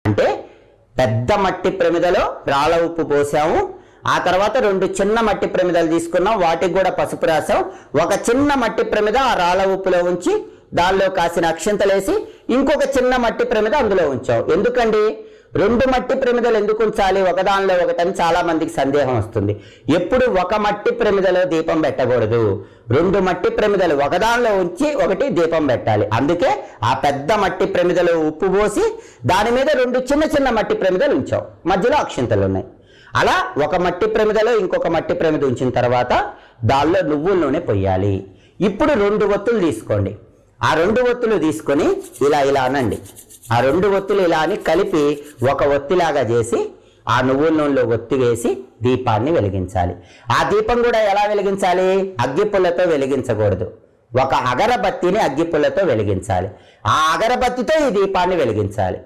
అంటే పెద్ద మట్టి ప్రమిదలో రాళ్ళ ఉప్పు పోసాము, ఆ తర్వాత 2 చిన్న మట్టి ప్రమిదలు తీసుకున్నాం, వాటికి కూడా పసుపు రాసాం. ఒక చిన్న మట్టి ప్రమిద ఆ రాళ్ళ ఉప్పులో ఉంచి దానిలో కాసిన అక్షింతలేసి ఇంకొక చిన్న మట్టి ప్రమిద అందులో ఉంచాం. ఎందుకండి 2 మట్టి ప్రమిదలు ఎందుకు ఉంచాలి, ఒకదానిలో ఒకటని చాలా మందికి సందేహం వస్తుంది. ఎప్పుడు ఒక మట్టి ప్రమిదలో దీపం పెట్టకూడదు, 2 మట్టి ప్రమిదలు ఒకదానిలో ఉంచి ఒకటి దీపం పెట్టాలి. అందుకే ఆ పెద్ద మట్టి ప్రమిదలో ఉప్పు పోసి దాని మీద 2 చిన్న చిన్న మట్టి ప్రమిదలు ఉంచాం, మధ్యలో అక్షింతలు ఉన్నాయి. అలా ఒక మట్టి ప్రమిదలో ఇంకొక మట్టి ప్రమిద ఉంచిన తర్వాత దానిలో నువ్వుల నూనె పొయ్యాలి. ఇప్పుడు 2 ఒత్తులు తీసుకోండి, ఆ 2 ఒత్తులు తీసుకొని ఇలా అనండి. ఆ 2 ఒత్తులు ఇలా అని కలిపి ఒక ఒత్తిలాగా చేసి ఆ నువ్వుల నూనెలో ఒత్తి వేసి దీపాన్ని వెలిగించాలి. ఆ దీపం కూడా ఎలా వెలిగించాలి, అగ్గిపుల్లతో వెలిగించకూడదు, ఒక అగరబత్తిని అగ్గిపుల్లతో వెలిగించాలి. ఆ అగరబత్తితో ఈ దీపాన్ని వెలిగించాలి.